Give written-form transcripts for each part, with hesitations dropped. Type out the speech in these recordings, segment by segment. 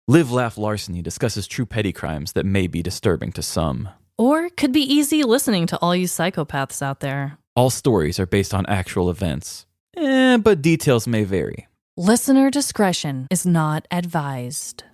Live, Laugh, Larceny discusses true petty crimes that may be disturbing to some. Or could be easy listening to all you psychopaths out there. All stories are based on actual events, but details may vary. Listener discretion is not advised.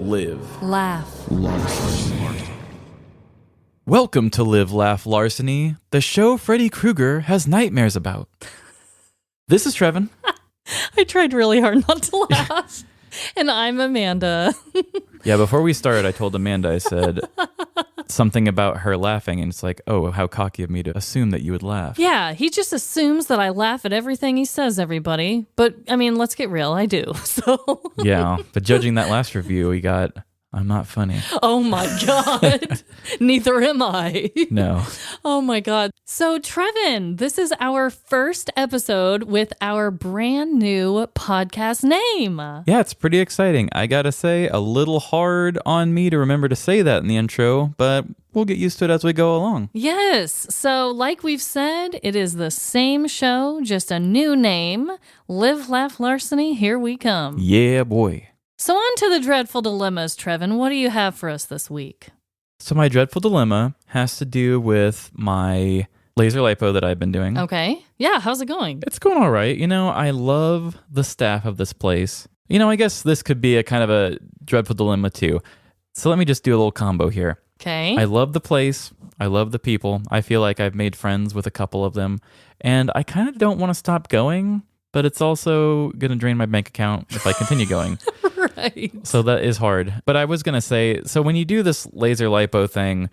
Live, Laugh. Larceny. Welcome to Live, Laugh, Larceny, the show Freddy Krueger has nightmares about. This is Trevin. I tried really hard not to laugh. And I'm Amanda. Yeah, before we started, I told Amanda, I said something about her laughing, and it's like, oh, how cocky of me to assume that you would laugh. Yeah, he just assumes that I laugh at everything he says, everybody. But, I mean, let's get real. I do. So. Yeah, but judging that last review, we got, I'm not funny. Oh my God. Neither am I. No. Oh my God. So Trevin, this is our first episode with our brand new podcast name. Yeah, it's pretty exciting. I gotta say, a little hard on me to remember to say that in the intro, but we'll get used to it as we go along. Yes. So like we've said, it is the same show, just a new name. Live, Laugh, Larceny, here we come. Yeah, boy. So on to the dreadful dilemmas, Trevin. What do you have for us this week? So my dreadful dilemma has to do with my laser lipo that I've been doing. Okay. Yeah, how's it going? It's going all right. You know, I love the staff of this place. You know, I guess this could be a kind of a dreadful dilemma too. So let me just do a little combo here. Okay. I love the place. I love the people. I feel like I've made friends with a couple of them. And I kind of don't want to stop going, but it's also going to drain my bank account if I continue going. Right. So that is hard. But I was going to say, so when you do this laser lipo thing,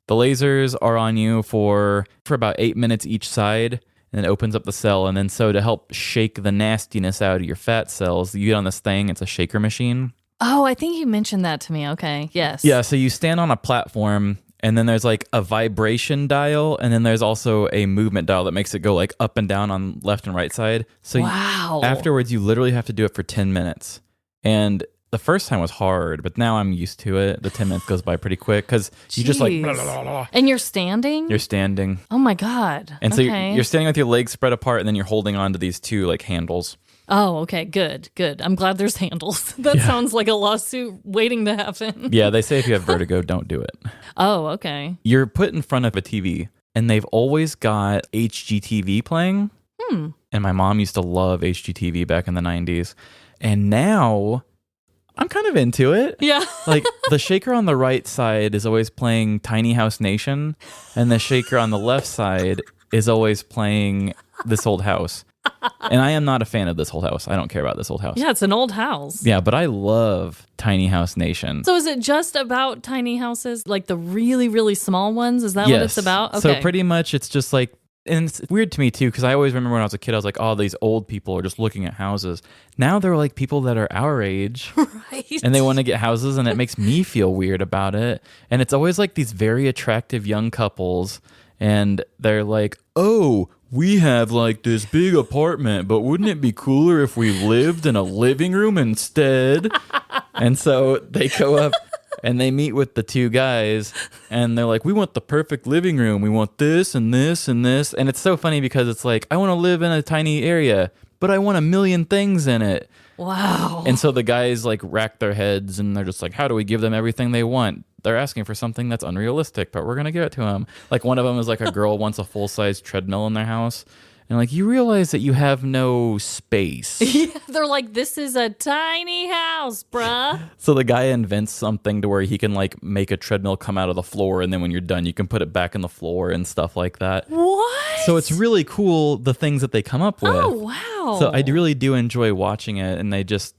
the lasers are on you for about 8 minutes each side, and it opens up the cell. And then so to help shake the nastiness out of your fat cells, you get on this thing, it's a shaker machine. Oh, I think you mentioned that to me. Okay. Yes. Yeah, so you stand on a platform, and then there's like a vibration dial, and then there's also a movement dial that makes it go like up and down on left and right side. So wow. Afterwards, you literally have to do it for 10 minutes. And the first time was hard, but now I'm used to it. The 10 minutes goes by pretty quick because you just like... Blah, blah, blah, blah. And you're standing? You're standing. Oh my God. And so okay. you're standing with your legs spread apart, and then you're holding on to these two like handles. Oh, okay. Good. I'm glad there's handles. That sounds like a lawsuit waiting to happen. Yeah, they say if you have vertigo, don't do it. Oh, okay. You're put in front of a TV, and they've always got HGTV playing. And my mom used to love HGTV back in the 90s. And now I'm kind of into it. Yeah. Like the shaker on the right side is always playing Tiny House Nation, and the shaker on the left side is always playing This Old House. And I am not a fan of This Old House. I don't care about This Old House. Yeah, it's an old house. Yeah, but I love Tiny House Nation. So is it just about tiny houses, like the really, really small ones? Is that what it's about? Okay. So pretty much it's just like, and it's weird to me too, because I always remember when I was a kid, I was like, oh, these old people are just looking at houses. Now they're like people that are our age. Right. And they want to get houses, and it makes me feel weird about it. And it's always like these very attractive young couples, and they're like, oh, we have like this big apartment, but wouldn't it be cooler if we lived in a living room instead? And so they go up and they meet with the two guys, and they're like, we want the perfect living room. We want this and this and this. And it's so funny because it's like, I want to live in a tiny area, but I want a million things in it. Wow. And so the guys like rack their heads, and they're just like, how do we give them everything they want? They're asking for something that's unrealistic, but we're going to give it to them. Like one of them is like a girl wants a full-size treadmill in their house. And like, you realize that you have no space. Yeah, they're like, this is a tiny house, bruh. So the guy invents something to where he can like make a treadmill come out of the floor, and then when you're done, you can put it back in the floor and stuff like that. What? So it's really cool, the things that they come up with. Oh, wow. So I really do enjoy watching it, and they just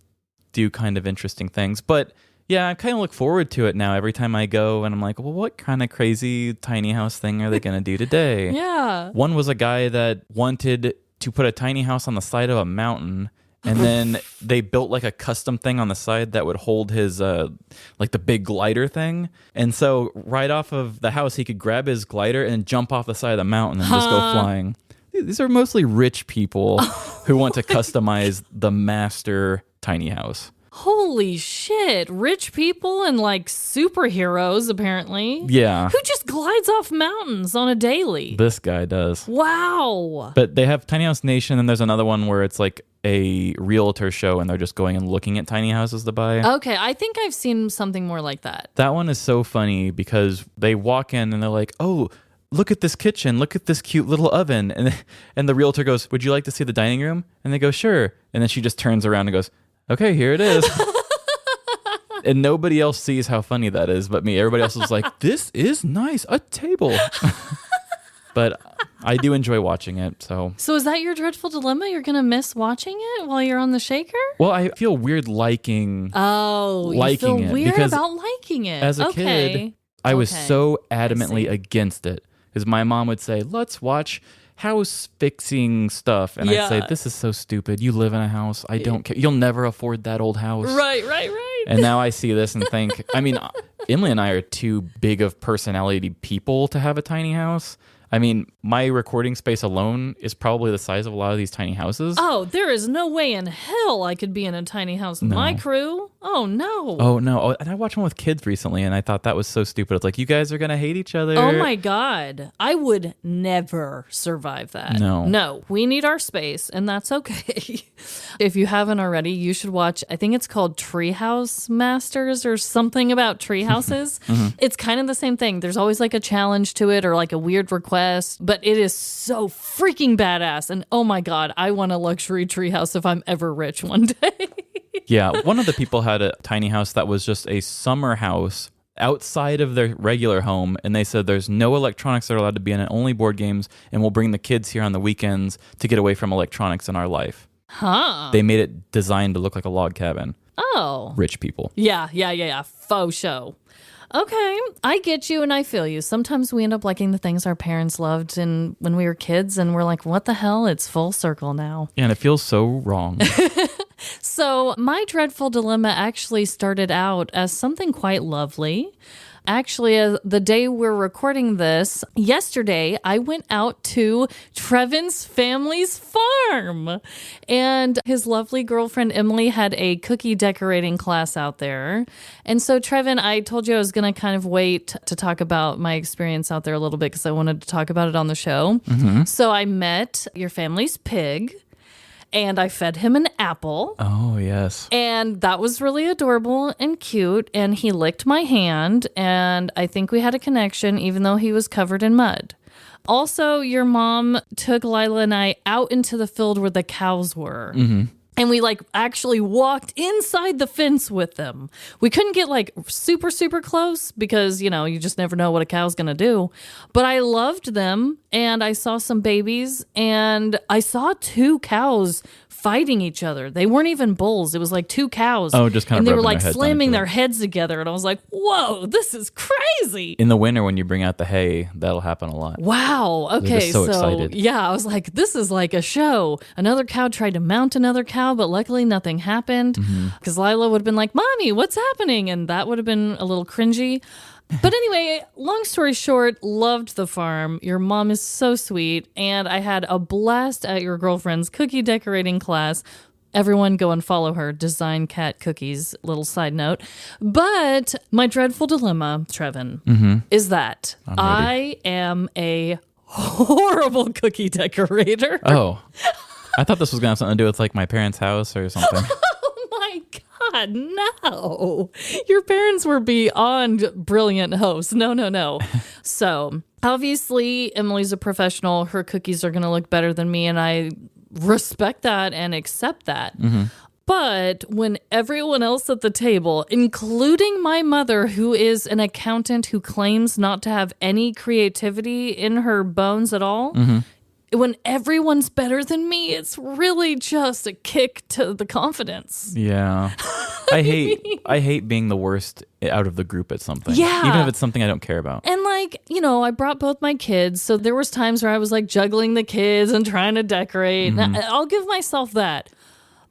do kind of interesting things. But yeah, I kind of look forward to it now every time I go, and I'm like, well, what kind of crazy tiny house thing are they going to do today? Yeah. One was a guy that wanted to put a tiny house on the side of a mountain, And then they built like a custom thing on the side that would hold his like the big glider thing. And so right off of the house, he could grab his glider and jump off the side of the mountain and just go flying. These are mostly rich people who want to customize the master tiny house. Holy shit. Rich people and like superheroes, apparently. Yeah. Who just glides off mountains on a daily? This guy does. Wow. But they have Tiny House Nation, and there's another one where it's like a realtor show, and they're just going and looking at tiny houses to buy. Okay, I think I've seen something more like that. That one is so funny because they walk in and they're like, oh, look at this kitchen. Look at this cute little oven. And the realtor goes, would you like to see the dining room? And they go, sure. And then she just turns around and goes, okay, here it is. And nobody else sees how funny that is but me. Everybody else is like, this is nice. A table. But I do enjoy watching it. So is that your dreadful dilemma? You're going to miss watching it while you're on the shaker? Well, I feel weird liking you feel it weird because about liking it. as a kid, I was so adamantly against it. Because my mom would say, let's watch house fixing stuff. And I'd say, this is so stupid. You live in a house. I don't care. You'll never afford that old house. Right. And now I see this and think, I mean, Emily and I are too big of personality people to have a tiny house. I mean, my recording space alone is probably the size of a lot of these tiny houses. Oh, there is no way in hell I could be in a tiny house with my crew. Oh, no. Oh, no. Oh, and I watched one with kids recently, and I thought that was so stupid. It's like, you guys are going to hate each other. Oh, my God. I would never survive that. No, we need our space, and that's okay. If you haven't already, you should watch, I think it's called Treehouse Masters or something about tree houses. It's kind of the same thing. There's always like a challenge to it or like a weird request, but it is so freaking badass. And oh my God, I want a luxury treehouse if I'm ever rich one day. Yeah, one of the people had a tiny house that was just a summer house outside of their regular home, and they said there's no electronics that are allowed to be in it, only board games, and we'll bring the kids here on the weekends to get away from electronics in our life. They made it designed to look like a log cabin. Oh. Rich people. Yeah. Faux show. Okay, I get you and I feel you. Sometimes we end up liking the things our parents loved when we were kids, and we're like, what the hell? It's full circle now. Yeah, and it feels so wrong. So my dreadful dilemma actually started out as something quite lovely. Actually, the day we're recording this, yesterday, I went out to Trevin's family's farm. And his lovely girlfriend, Emily, had a cookie decorating class out there. And so, Trevin, I told you I was going to kind of wait to talk about my experience out there a little bit because I wanted to talk about it on the show. So I met your family's pig. And I fed him an apple. Oh, yes. And that was really adorable and cute. And he licked my hand. And I think we had a connection, even though he was covered in mud. Also, your mom took Lila and I out into the field where the cows were. And we actually walked inside the fence with them. We couldn't get super, super close because, you just never know what a cow's going to do. But I loved them and I saw some babies and I saw two cows fighting each other. They weren't even bulls. It was like two cows. Oh, just kind of and they were rubbing their heads slamming on each their other. heads together. And I was like, whoa, this is crazy. In the winter, when you bring out the hay, that'll happen a lot. Wow. Okay. just so excited. Yeah, I was like, this is like a show. Another cow tried to mount another cow, but luckily nothing happened because Lila would have been like, Mommy, what's happening? And that would have been a little cringy. But anyway, long story short, loved the farm. Your mom is so sweet. And I had a blast at your girlfriend's cookie decorating class. Everyone go and follow her. Design Cat Cookies, little side note. But my dreadful dilemma, Trevin, is that I am a horrible cookie decorator. Oh, I thought this was going to have something to do with my parents' house or something. Oh my God, no. Your parents were beyond brilliant hosts. No. So obviously, Emily's a professional. Her cookies are going to look better than me, and I respect that and accept that. But when everyone else at the table, including my mother, who is an accountant who claims not to have any creativity in her bones at all, when everyone's better than me, it's really just a kick to the confidence. Yeah. I hate being the worst out of the group at something. Yeah. Even if it's something I don't care about. And I brought both my kids. So there was times where I was juggling the kids and trying to decorate. And I'll give myself that.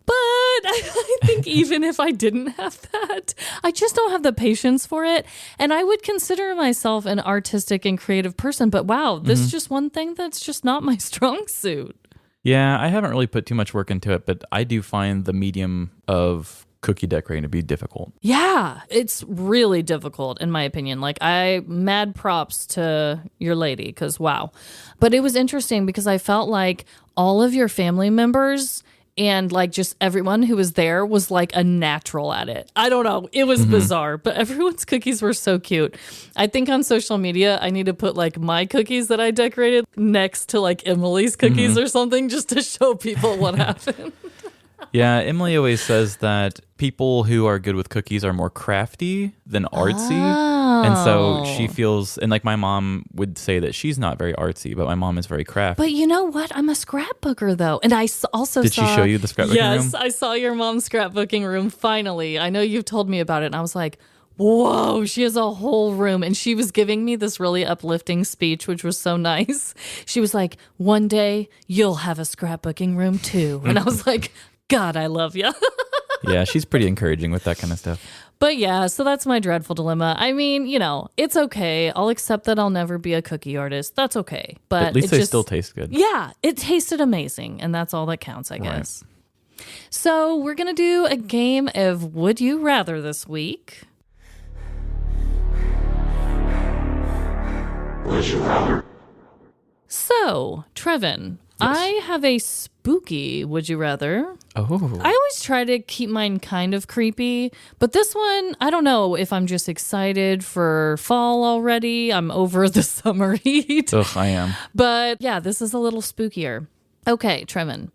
But I think even if I didn't have that, I just don't have the patience for it. And I would consider myself an artistic and creative person. But wow, this is just one thing that's just not my strong suit. Yeah, I haven't really put too much work into it, but I do find the medium of cookie decorating to be difficult. Yeah, it's really difficult in my opinion. Like mad props to your lady because wow. But it was interesting because I felt like all of your family members and like just everyone who was there was like a natural at it. I don't know. It was bizarre, but everyone's cookies were so cute. I think on social media, I need to put like my cookies that I decorated next to like Emily's cookies or something just to show people what happened. Yeah, Emily always says that people who are good with cookies are more crafty than artsy. And so she feels, and like my mom would say that she's not very artsy, but my mom is very crafty. But you know what? I'm a scrapbooker though. And I also Did saw... she show you the scrapbooking room? Yes, I saw your mom's scrapbooking room finally. I know you've told me about it and I was like, whoa, she has a whole room. And she was giving me this really uplifting speech, which was so nice. She was like, one day you'll have a scrapbooking room too. And I was like, God, I love you. Yeah, she's pretty encouraging with that kind of stuff. But yeah, so that's my dreadful dilemma. I mean, you know, it's okay. I'll accept that I'll never be a cookie artist. That's okay. But at least they still taste good. Yeah, it tasted amazing. And that's all that counts, I guess. So we're going to do a game of Would You Rather this week. Would you rather? So, Trevin, I have a spooky Would You Rather. Oh. I always try to keep mine kind of creepy, but this one, I don't know if I'm just excited for fall already. I'm over the summer heat. Ugh, I am. But yeah, this is a little spookier. Okay, Trevin,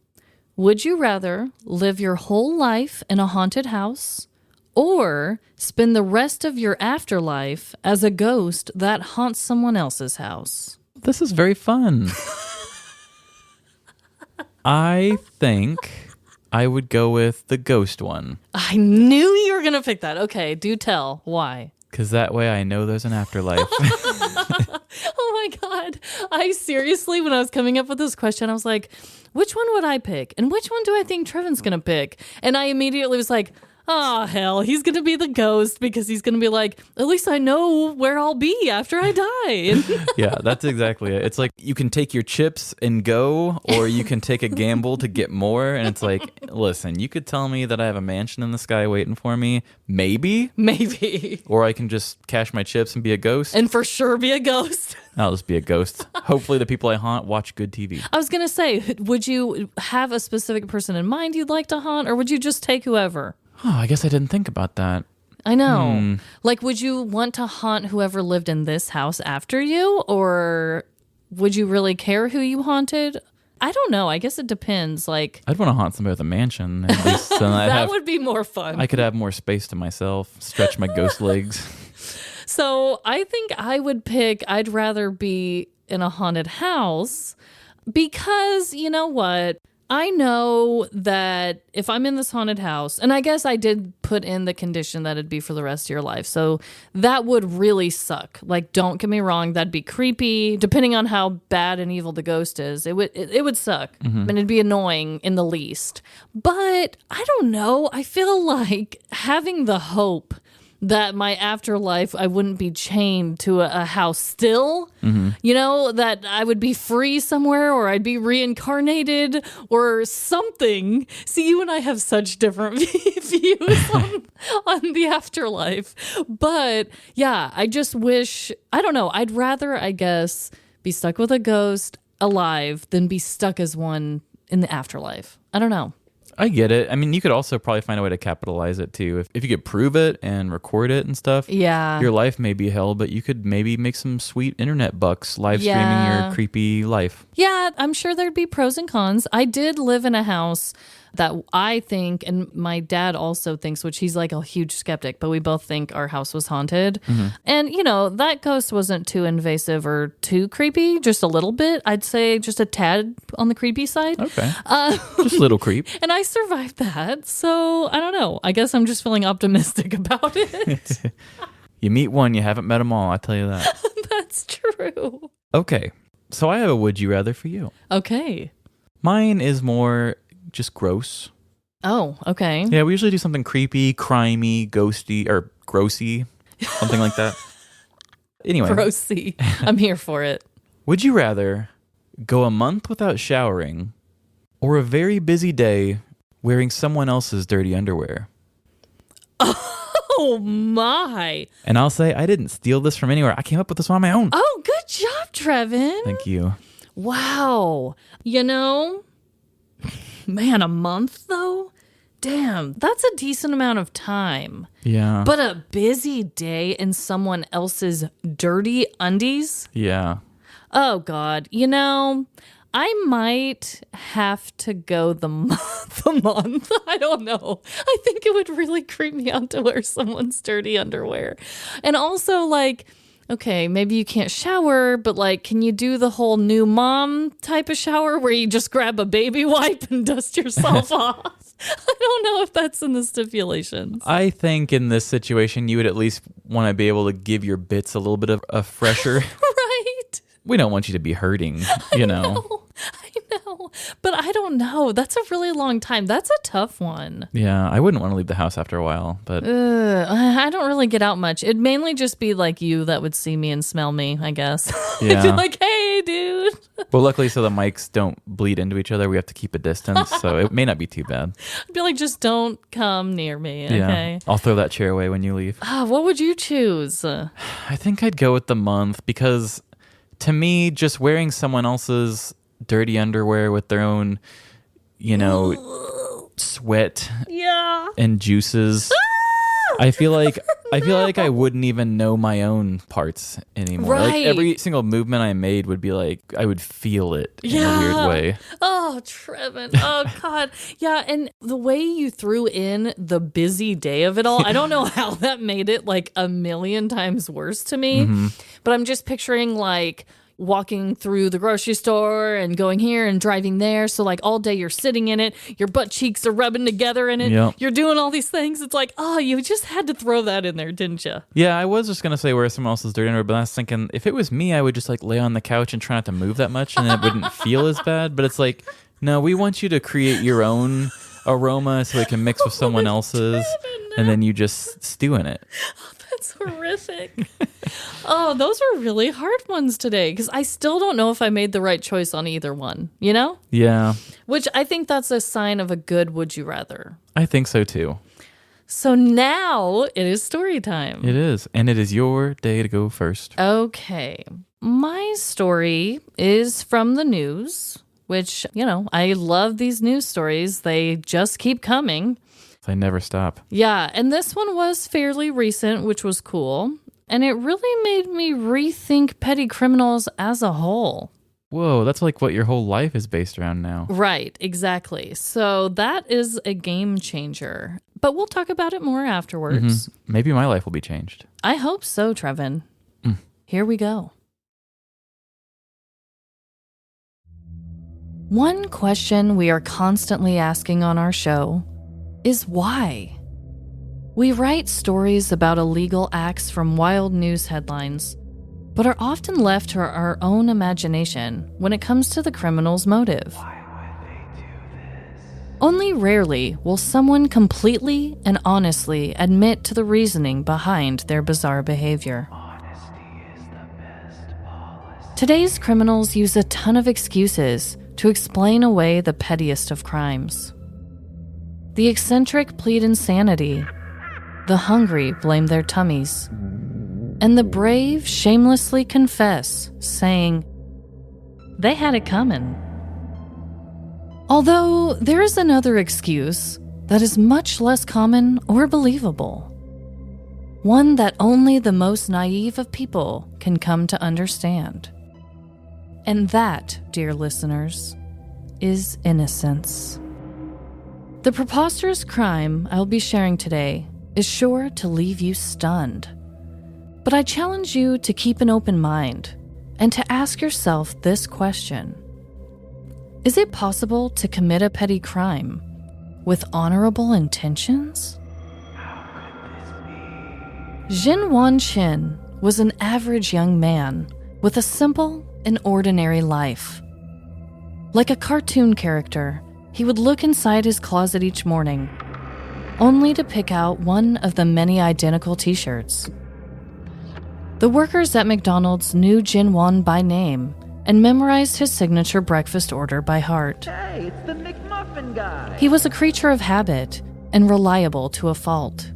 would you rather live your whole life in a haunted house or spend the rest of your afterlife as a ghost that haunts someone else's house? This is very fun. I think I would go with the ghost one. I knew you were going to pick that. Okay, do tell. Why? Because that way I know there's an afterlife. Oh my God. I seriously, when I was coming up with this question, I was like, which one would I pick? And which one do I think Trevin's going to pick? And I immediately was like, oh, hell, he's going to be the ghost because he's going to be like, at least I know where I'll be after I die. Yeah, that's exactly it. It's like you can take your chips and go, or you can take a gamble to get more. And it's like, listen, you could tell me that I have a mansion in the sky waiting for me. Maybe. Maybe. Or I can just cash my chips and be a ghost. And for sure be a ghost. I'll just be a ghost. Hopefully the people I haunt watch good TV. I was going to say, would you have a specific person in mind you'd like to haunt, or would you just take whoever? Oh, I guess I didn't think about that. I know. Like, would you want to haunt whoever lived in this house after you? Or would you really care who you haunted? I don't know. I guess it depends. Like, I'd want to haunt somebody with a mansion. At least then that would be more fun. I could have more space to myself, stretch my ghost legs. So I think I would pick, I'd rather be in a haunted house because, you know what? I know that if I'm in this haunted house, and I guess I did put in the condition that it'd be for the rest of your life, so that would really suck. Like, don't get me wrong, that'd be creepy. Depending on how bad and evil the ghost is, it would suck, and it'd be annoying in the least. But I don't know. I feel like having the hope that my afterlife, I wouldn't be chained to a house still, you know, that I would be free somewhere, or I'd be reincarnated or something. See, you and I have such different views on the afterlife. But yeah, I just wish, I don't know, I'd rather, I guess, be stuck with a ghost alive than be stuck as one in the afterlife. I don't know. I get it. I mean, you could also probably find a way to capitalize it too. If you could prove it and record it and stuff, yeah, your life may be hell, but you could maybe make some sweet internet bucks live streaming your creepy life. Yeah, I'm sure there'd be pros and cons. I did live in a house that I think, and my dad also thinks, which he's like a huge skeptic, but we both think our house was haunted. And, you know, that ghost wasn't too invasive or too creepy, just a little bit. I'd say just a tad on the creepy side. Okay. Just a little creep. And I survived that. So I don't know. I guess I'm just feeling optimistic about it. You meet one, you haven't met them all. I tell you that. That's true. Okay. So I have a would you rather for you. Okay. Mine is more just gross. Oh, okay. Yeah, we usually do something creepy, crimey, ghosty, or grossy, something like that. Anyway. Grossy. I'm here for it. Would you rather go a month without showering or a very busy day wearing someone else's dirty underwear? Oh, my. And I'll say, I didn't steal this from anywhere. I came up with this on my own. Oh, good job, Trevin. Thank you. Wow. You know, man, a month, though? Damn, that's a decent amount of time. Yeah. But a busy day in someone else's dirty undies? Yeah. Oh, God. You know, I might have to go the month. I don't know. I think it would really creep me out to wear someone's dirty underwear. And also, like, okay, maybe you can't shower, but like, can you do the whole new mom type of shower where you just grab a baby wipe and dust yourself off? I don't know if that's in the stipulations. I think in this situation, you would at least want to be able to give your bits a little bit of a fresher. Right. We don't want you to be hurting, you know. I know. But I don't know. That's a really long time. That's a tough one. Yeah, I wouldn't want to leave the house after a while, but I don't really get out much. It'd mainly just be like you that would see me and smell me, I guess. Yeah. I'd be like, hey, dude. well, luckily, so the mics don't bleed into each other. We have to keep a distance, so it may not be too bad. I'd be like, just don't come near me, okay? Yeah, I'll throw that chair away when you leave. What would you choose? I think I'd go with the month because to me, just wearing someone else's dirty underwear with their own, you know, sweat and juices. I feel like I wouldn't even know my own parts anymore. Right. Like every single movement I made would be like I would feel it in a weird way. Oh, Trevin. Oh, God. Yeah, and the way you threw in the busy day of it all, I don't know how that made it like a million times worse to me. Mm-hmm. But I'm just picturing like walking through the grocery store and going here and driving there. So like all day you're sitting in it, your butt cheeks are rubbing together in it. Yep. You're doing all these things. It's like, oh, you just had to throw that in there, didn't you? Yeah, I was just going to say wear someone else's dirty underwear, but I was thinking if it was me, I would just like lay on the couch and try not to move that much and it wouldn't feel as bad. But it's like, no, we want you to create your own aroma so it can mix with someone else's and then you just stew in it. That's horrific. Oh, those were really hard ones today because I still don't know if I made the right choice on either one, you know? Yeah. Which I think that's a sign of a good would you rather. I think so too. So now it is story time. It is. And it is your day to go first. Okay. My story is from the news, which, you know, I love these news stories. They just keep coming. They never stop. Yeah, and this one was fairly recent, which was cool. And it really made me rethink petty criminals as a whole. Whoa, that's like what your whole life is based around now. Right, exactly. So that is a game changer. But we'll talk about it more afterwards. Mm-hmm. Maybe my life will be changed. I hope so, Trevin. Here we go. One question we are constantly asking on our show is why? We write stories about illegal acts from wild news headlines, but are often left to our own imagination when it comes to the criminal's motive. Why would they do this? Only rarely will someone completely and honestly admit to the reasoning behind their bizarre behavior. Honesty is the best policy. Today's criminals use a ton of excuses to explain away the pettiest of crimes. The eccentric plead insanity. The hungry blame their tummies. And the brave shamelessly confess, saying, they had it coming. Although there is another excuse that is much less common or believable. One that only the most naive of people can come to understand. And that, dear listeners, is innocence. The preposterous crime I'll be sharing today is sure to leave you stunned. But I challenge you to keep an open mind and to ask yourself this question. Is it possible to commit a petty crime with honorable intentions? How could this be? Jin Wan Chin was an average young man with a simple and ordinary life. Like a cartoon character, he would look inside his closet each morning, only to pick out one of the many identical t-shirts. The workers at McDonald's knew Jinwon by name and memorized his signature breakfast order by heart. Hey, it's the McMuffin guy. He was a creature of habit and reliable to a fault.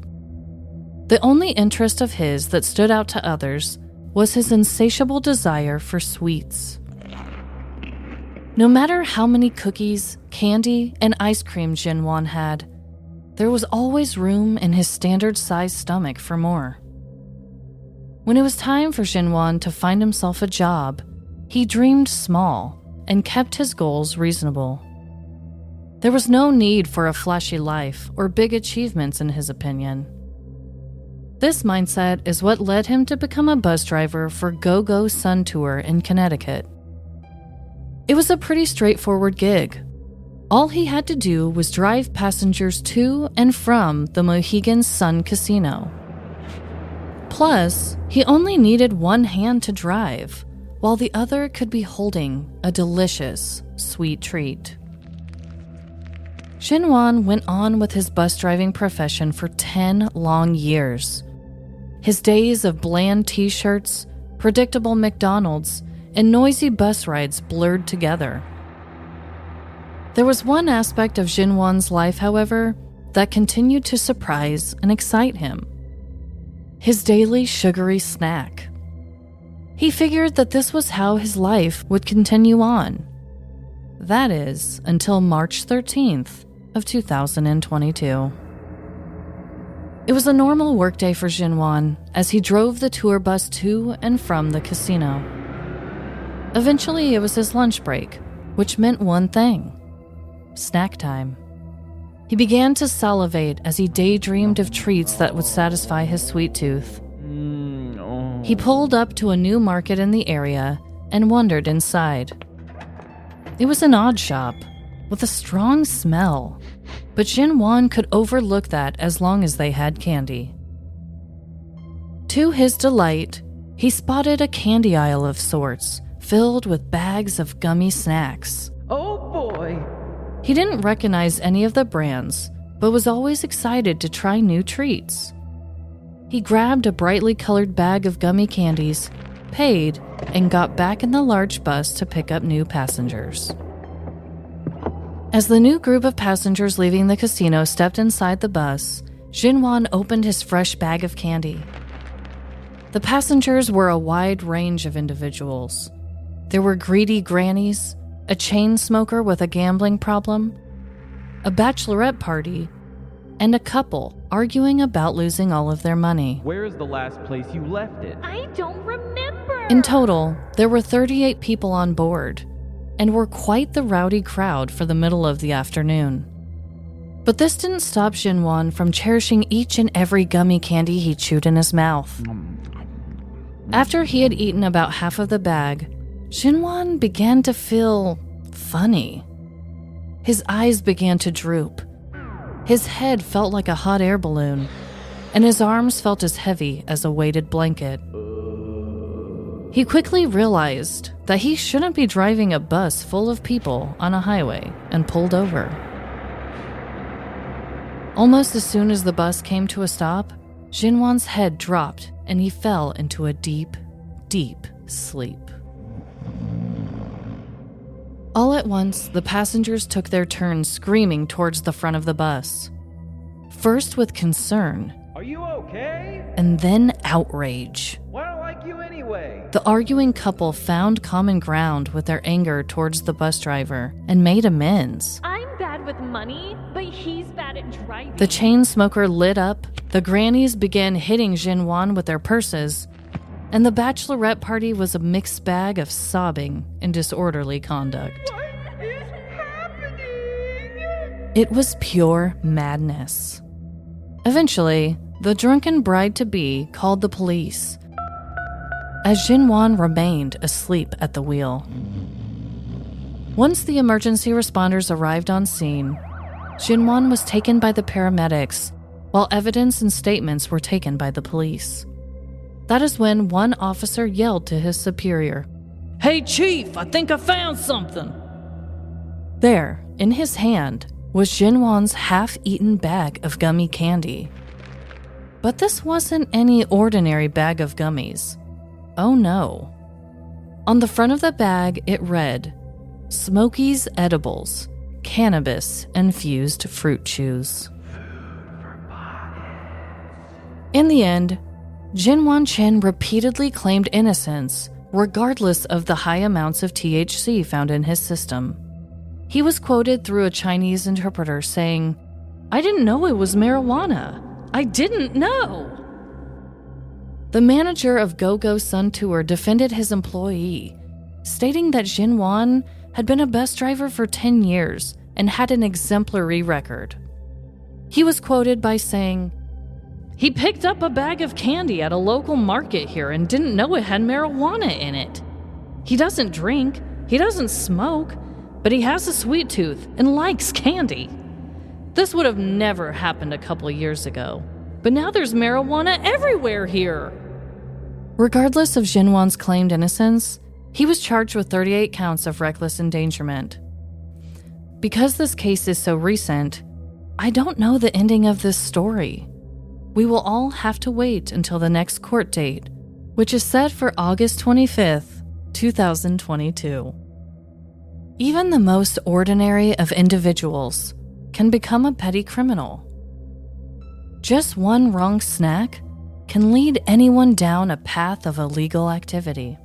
The only interest of his that stood out to others was his insatiable desire for sweets. No matter how many cookies, candy, and ice cream Jinwon had, there was always room in his standard-sized stomach for more. When it was time for Jinwon to find himself a job, he dreamed small and kept his goals reasonable. There was no need for a flashy life or big achievements in his opinion. This mindset is what led him to become a bus driver for Go-Go Sun Tour in Connecticut. It was a pretty straightforward gig. All he had to do was drive passengers to and from the Mohegan Sun Casino. Plus, he only needed one hand to drive, while the other could be holding a delicious, sweet treat. Jinwon went on with his bus driving profession for 10 long years. His days of bland t-shirts, predictable McDonald's, and noisy bus rides blurred together. There was one aspect of Jinwon's life, however, that continued to surprise and excite him: his daily sugary snack. He figured that this was how his life would continue on. That is, until March 13th of 2022. It was a normal workday for Jinwon as he drove the tour bus to and from the casino. Eventually, it was his lunch break, which meant one thing: snack time. He began to salivate as he daydreamed of treats that would satisfy his sweet tooth. He pulled up to a new market in the area and wandered inside. It was an odd shop with a strong smell, but Jinwon could overlook that as long as they had candy. To his delight, he spotted a candy aisle of sorts, filled with bags of gummy snacks. Oh boy! He didn't recognize any of the brands, but was always excited to try new treats. He grabbed a brightly colored bag of gummy candies, paid, and got back in the large bus to pick up new passengers. As the new group of passengers leaving the casino stepped inside the bus, Jinwon opened his fresh bag of candy. The passengers were a wide range of individuals. There were greedy grannies, a chain smoker with a gambling problem, a bachelorette party, and a couple arguing about losing all of their money. Where's the last place you left it? I don't remember. In total, there were 38 people on board, and were quite the rowdy crowd for the middle of the afternoon. But this didn't stop Jinwon from cherishing each and every gummy candy he chewed in his mouth. After he had eaten about half of the bag, Jinwon began to feel funny. His eyes began to droop. His head felt like a hot air balloon, and his arms felt as heavy as a weighted blanket. He quickly realized that he shouldn't be driving a bus full of people on a highway and pulled over. Almost as soon as the bus came to a stop, Jinwon's head dropped and he fell into a deep, deep sleep. All at once, the passengers took their turns screaming towards the front of the bus. First with concern, Are you okay? and then outrage. Why don't I like you anyway? The arguing couple found common ground with their anger towards the bus driver and made amends. I'm bad with money, but he's bad at driving. The chain smoker lit up, the grannies began hitting Jinwon with their purses, and the bachelorette party was a mixed bag of sobbing and disorderly conduct. What is happening? It was pure madness. Eventually, the drunken bride-to-be called the police, as Jinwon remained asleep at the wheel. Once the emergency responders arrived on scene, Jinwon was taken by the paramedics, while evidence and statements were taken by the police. That is when one officer yelled to his superior, "Hey, Chief, I think I found something." There, In his hand was Jinwan's half-eaten bag of gummy candy. But this wasn't any ordinary bag of gummies. Oh no. On the front of the bag, it read, Smokies Edibles, Cannabis-Infused Fruit Chews. In the end, Jinwan Chen repeatedly claimed innocence, regardless of the high amounts of THC found in his system. He was quoted through a Chinese interpreter saying, "I didn't know it was marijuana. I didn't know." The manager of Go-Go Sun Tour defended his employee, stating that Jinwan had been a bus driver for 10 years and had an exemplary record. He was quoted by saying, "He picked up a bag of candy at a local market here and didn't know it had marijuana in it. He doesn't drink, he doesn't smoke, but he has a sweet tooth and likes candy. This would have never happened a couple years ago, but now there's marijuana everywhere here." Regardless of Jinwan's claimed innocence, he was charged with 38 counts of reckless endangerment. Because this case is so recent, I don't know the ending of this story. We will all have to wait until the next court date, which is set for August 25th, 2022. Even the most ordinary of individuals can become a petty criminal. Just one wrong snack can lead anyone down a path of illegal activity.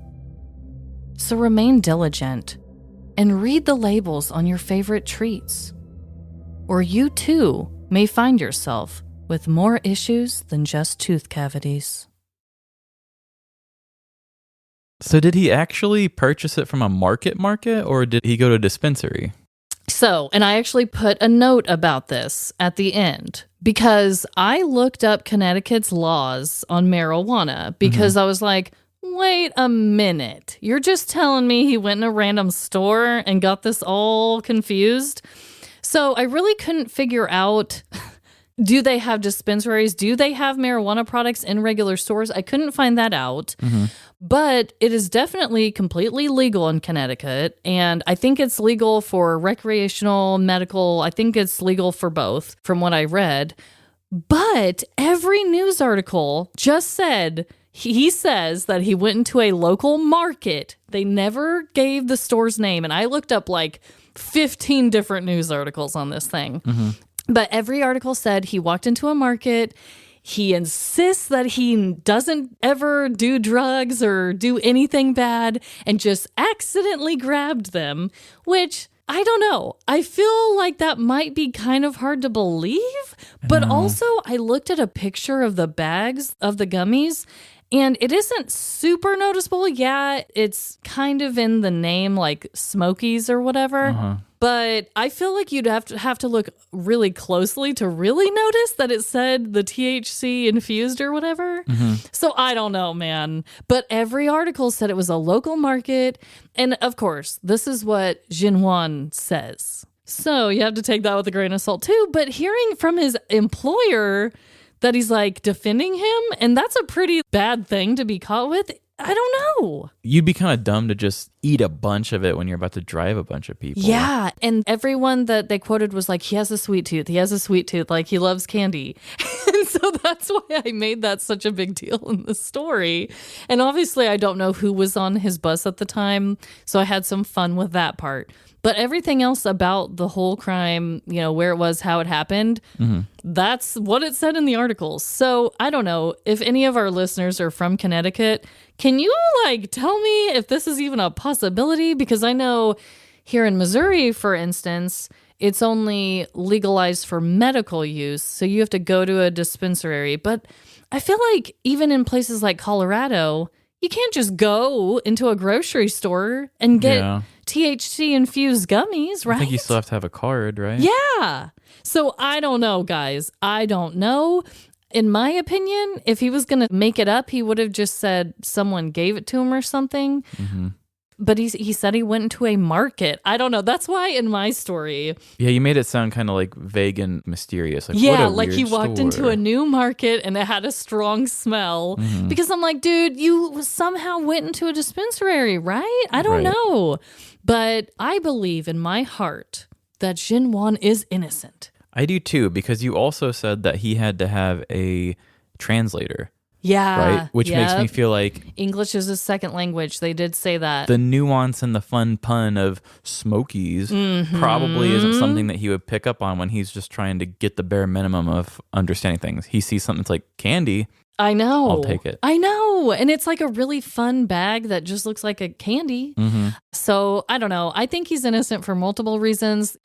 So remain diligent and read the labels on your favorite treats, or you too may find yourself with more issues than just tooth cavities. So did he actually purchase it from a market, or did he go to a dispensary? So, and I actually put a note about this at the end because I looked up Connecticut's laws on marijuana because I was like, wait a minute. You're just telling me he went in a random store and got this all confused? So I really couldn't figure out, do they have dispensaries? Do they have marijuana products in regular stores? I couldn't find that out. But it is definitely completely legal in Connecticut. And I think it's legal for recreational, medical. I think it's legal for both from what I read. But every news article just said, he says that he went into a local market. They never gave the store's name. And I looked up like 15 different news articles on this thing. But every article said he walked into a market. He insists that he doesn't ever do drugs or do anything bad and just accidentally grabbed them, which I don't know. I feel like that might be kind of hard to believe. But also, I looked at a picture of the bags of the gummies, and it isn't super noticeable. Yeah, it's kind of in the name, like Smokies or whatever. But I feel like you'd have to look really closely to really notice that it said the THC infused or whatever. So I don't know, man. But every article said it was a local market. And of course, this is what Jinwan says. So you have to take that with a grain of salt too. But hearing from his employer that he's like defending him, and that's a pretty bad thing to be caught with. I don't know. You'd be kind of dumb to just eat a bunch of it when you're about to drive a bunch of people. Yeah. And everyone that they quoted was like, he has a sweet tooth. He has a sweet tooth. Like, he loves candy. And so that's why I made that such a big deal in the story. And obviously, I don't know who was on his bus at the time. So I had some fun with that part. But everything else about the whole crime, you know, where it was, how it happened, that's what it said in the articles. So I don't know if any of our listeners are from Connecticut. Can you like tell me if this is even a possibility? Because I know here in Missouri, for instance, it's only legalized for medical use. So you have to go to a dispensary. But I feel like even in places like Colorado, you can't just go into a grocery store and get THC infused gummies, right? I think you still have to have a card, right? Yeah. So I don't know, guys. I don't know. In my opinion, if he was going to make it up, he would have just said someone gave it to him or something. But he said he went into a market. I don't know. That's why in my story. Yeah, you made it sound kind of like vague and mysterious. Like, yeah, what a like he weird walked store. into a new market and it had a strong smell. Because I'm like, dude, you somehow went into a dispensary, right? I don't know. But I believe in my heart that Xinwan is innocent. I do too, because you also said that he had to have a translator, Yeah. right? Which makes me yep. feel like English is his second language. They did say that. the nuance and the fun pun of Smokies probably isn't something that he would pick up on when he's just trying to get the bare minimum of understanding things. He sees something that's like candy. I know. I'll take it. I know. And it's like a really fun bag that just looks like a candy. So I don't know. I think he's innocent for multiple reasons.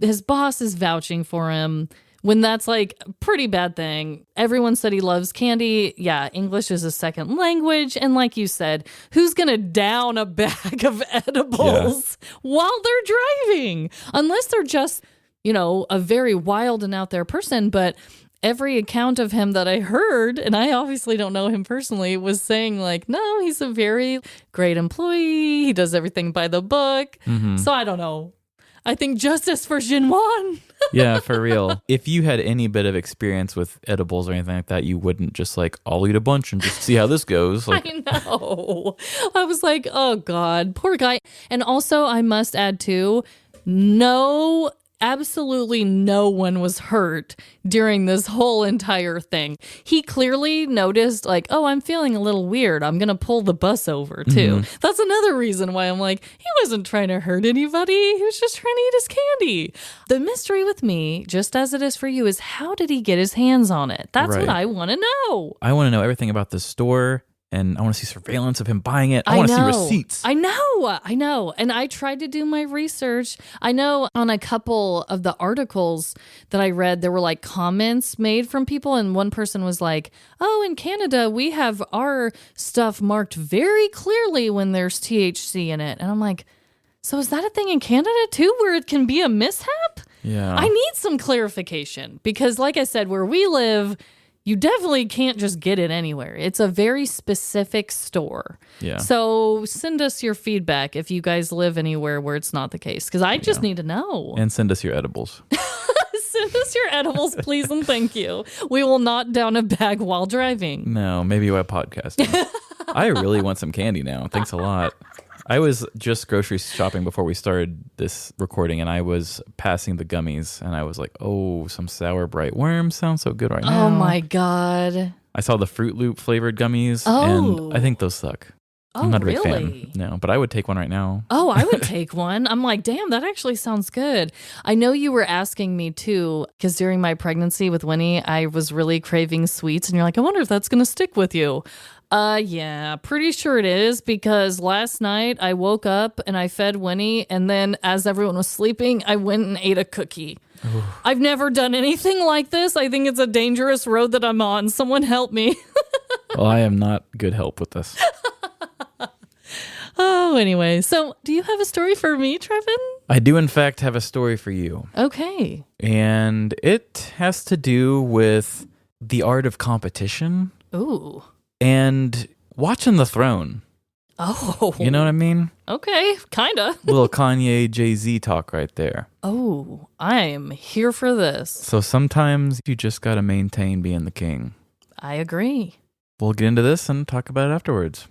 His boss is vouching for him when that's like a pretty bad thing. Everyone said he loves candy. Yeah, English is a second language. And like you said, who's going to down a bag of edibles while they're driving? Unless they're just, a very wild and out there person. But every account of him that I heard, and I obviously don't know him personally, was saying like, no, he's a very great employee. He does everything by the book. So I don't know. I think justice for Xinwan. Yeah, for real. If you had any bit of experience with edibles or anything like that, you wouldn't just like, I'll eat a bunch and just see how this goes. Like, I know. I was like, oh God, poor guy. And also I must add too, absolutely no one was hurt during this whole entire thing. He clearly noticed like, oh, I'm feeling a little weird. I'm going to pull the bus over too. That's another reason why I'm like, he wasn't trying to hurt anybody. He was just trying to eat his candy. The mystery with me, just as it is for you, is how did he get his hands on it? That's what I want to know. I want to know everything about the store. And I want to see surveillance of him buying it. I want to see receipts. I know. And I tried to do my research. I know on a couple of the articles that I read, there were like comments made from people. And one person was like, oh, in Canada, we have our stuff marked very clearly when there's THC in it. And I'm like, so is that a thing in Canada too, where it can be a mishap? Yeah. I need some clarification because like I said, where we live, you definitely can't just get it anywhere. It's a very specific store. Yeah. So send us your feedback if you guys live anywhere where it's not the case, because I just need to know. And send us your edibles. Send us your edibles, please, and thank you. We will not down a bag while driving. No, maybe while podcasting. I really want some candy now. Thanks a lot. I was just grocery shopping before we started this recording, and I was passing the gummies, and I was like, oh, some sour bright worms sound so good right now. Oh, my God. I saw the Fruit Loop flavored gummies, Oh. and I think those suck. Oh, I'm not a big really? fan. No, but I would take one right now. Oh, I would take one. I'm like, damn, that actually sounds good. I know you were asking me too, because during my pregnancy with Winnie, I was really craving sweets. And you're like, I wonder if that's going to stick with you. Yeah, pretty sure it is, because last night I woke up and I fed Winnie. And then as everyone was sleeping, I went and ate a cookie. I've never done anything like this. I think it's a dangerous road that I'm on. Someone help me. Well, I am not good help with this. Oh, anyway. So do you have a story for me, Trevin? I do, in fact, have a story for you. Okay. And it has to do with the art of competition Ooh. and watching the throne. Oh. You know what I mean? Okay, kinda. Little Kanye Jay-Z talk right there. Oh, I am here for this. So sometimes you just got to maintain being the king. I agree. We'll get into this and talk about it afterwards.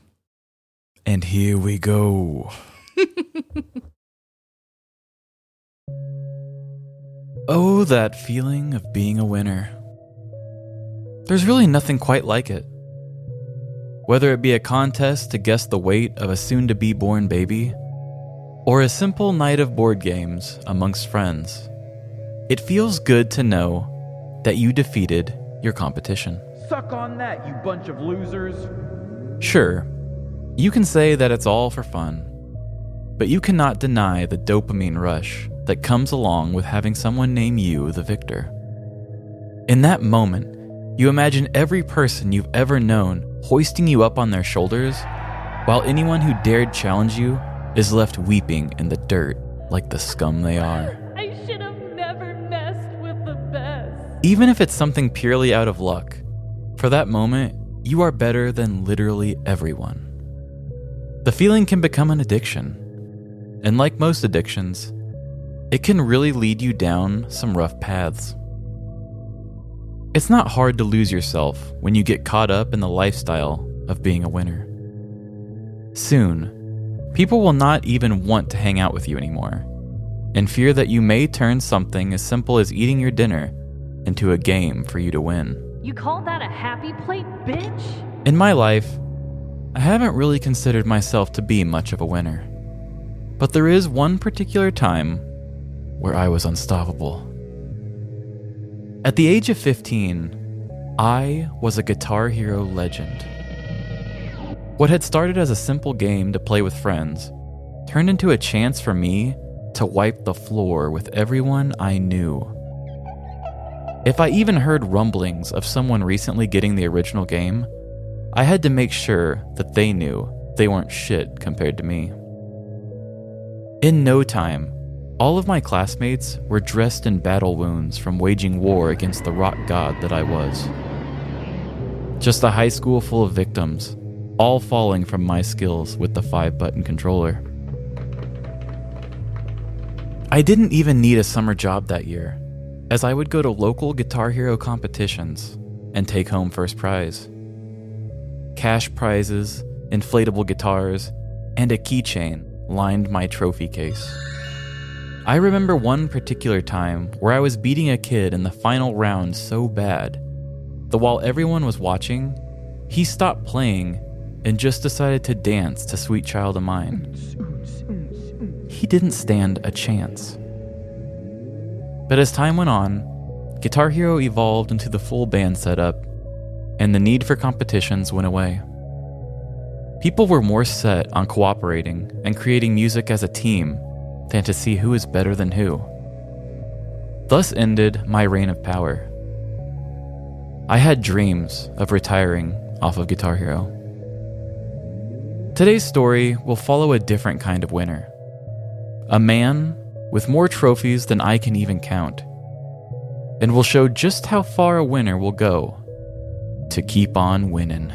And here we go. Oh, that feeling of being a winner. There's really nothing quite like it. Whether it be a contest to guess the weight of a soon-to-be born baby, or a simple night of board games amongst friends, it feels good to know that you defeated your competition. Suck on that, you bunch of losers. Sure, you can say that it's all for fun, but you cannot deny the dopamine rush that comes along with having someone name you the victor. In that moment, you imagine every person you've ever known hoisting you up on their shoulders, while anyone who dared challenge you is left weeping in the dirt like the scum they are. I should have never messed with the best. Even if it's something purely out of luck, for that moment, you are better than literally everyone. The feeling can become an addiction, and like most addictions, it can really lead you down some rough paths. It's not hard to lose yourself when you get caught up in the lifestyle of being a winner. Soon, people will not even want to hang out with you anymore. and fear that you may turn something as simple as eating your dinner into a game for you to win. You call that a happy plate, bitch? In my life, I haven't really considered myself to be much of a winner. But there is one particular time where I was unstoppable. At the age of 15, I was a Guitar Hero legend. What had started as a simple game to play with friends turned into a chance for me to wipe the floor with everyone I knew. If I even heard rumblings of someone recently getting the original game, I had to make sure that they knew they weren't shit compared to me. In no time, all of my classmates were dressed in battle wounds from waging war against the rock god that I was. Just a high school full of victims, all falling from my skills with the 5-button controller. I didn't even need a summer job that year, as I would go to local Guitar Hero competitions and take home first prize. Cash prizes, inflatable guitars, and a keychain lined my trophy case. I remember one particular time where I was beating a kid in the final round so bad that while everyone was watching, he stopped playing and just decided to dance to Sweet Child of Mine. He didn't stand a chance. But as time went on, Guitar Hero evolved into the full band setup, and the need for competitions went away. People were more set on cooperating and creating music as a team than to see who is better than who. Thus ended my reign of power. I had dreams of retiring off of Guitar Hero. Today's story will follow a different kind of winner. A man with more trophies than I can even count, and will show just how far a winner will go to keep on winning.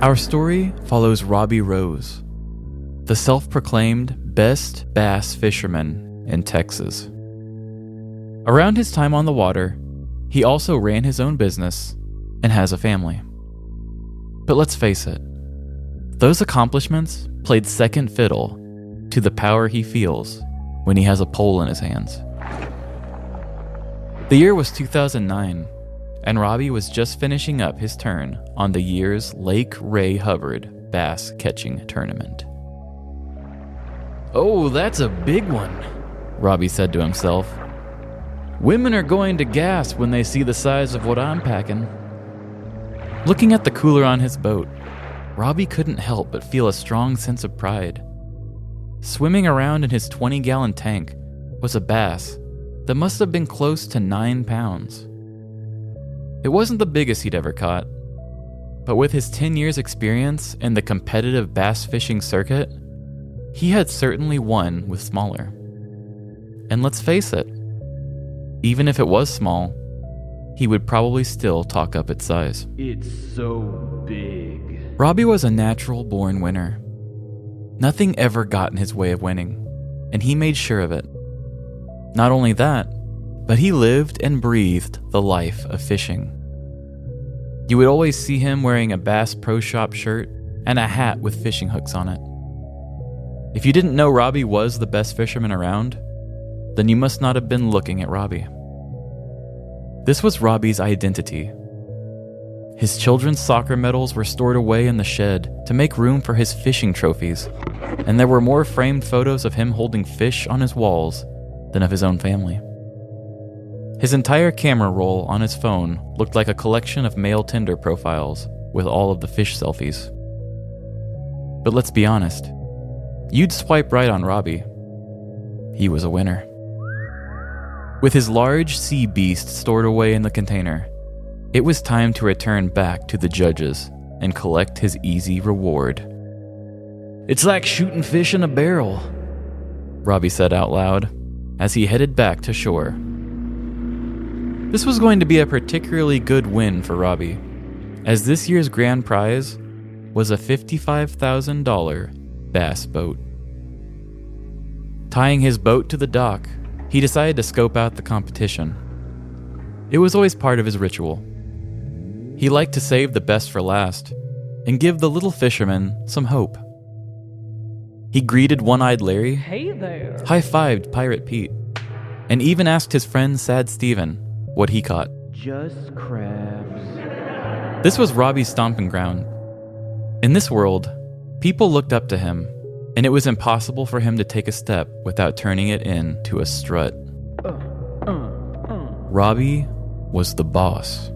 Our story follows Robbie Rose, the self-proclaimed best bass fisherman in Texas. Around his time on the water, he also ran his own business and has a family. But let's face it, those accomplishments played second fiddle to the power he feels when he has a pole in his hands. The year was 2009, and Robbie was just finishing up his turn on the year's Lake Ray Hubbard bass catching tournament. "Oh, that's a big one," Robbie said to himself. "Women are going to gasp when they see the size of what I'm packing." Looking at the cooler on his boat, Robbie couldn't help but feel a strong sense of pride. Swimming around in his 20-gallon tank was a bass that must have been close to 9 pounds. It wasn't the biggest he'd ever caught, but with his 10 years experience in the competitive bass fishing circuit, he had certainly won with smaller. And let's face it, even if it was small, he would probably still talk up its size. It's so big. Robbie was a natural-born winner. Nothing ever got in his way of winning, and he made sure of it. Not only that, but he lived and breathed the life of fishing. You would always see him wearing a Bass Pro Shop shirt and a hat with fishing hooks on it. If you didn't know Robbie was the best fisherman around, then you must not have been looking at Robbie. This was Robbie's identity. His children's soccer medals were stored away in the shed to make room for his fishing trophies, and there were more framed photos of him holding fish on his walls than of his own family. His entire camera roll on his phone looked like a collection of male Tinder profiles with all of the fish selfies. But let's be honest, you'd swipe right on Robbie. He was a winner. With his large sea beast stored away in the container, it was time to return back to the judges and collect his easy reward. "It's like shooting fish in a barrel," Robbie said out loud as he headed back to shore. This was going to be a particularly good win for Robbie, as this year's grand prize was a $55,000 bass boat. Tying his boat to the dock, he decided to scope out the competition. It was always part of his ritual. He liked to save the best for last and give the little fisherman some hope. He greeted One-Eyed Larry, Hey there. high-fived Pirate Pete, and even asked his friend Sad Steven what he caught. Just crabs. This was Robbie's stomping ground. In this world, people looked up to him, and it was impossible for him to take a step without turning it into a strut. Robbie was the boss.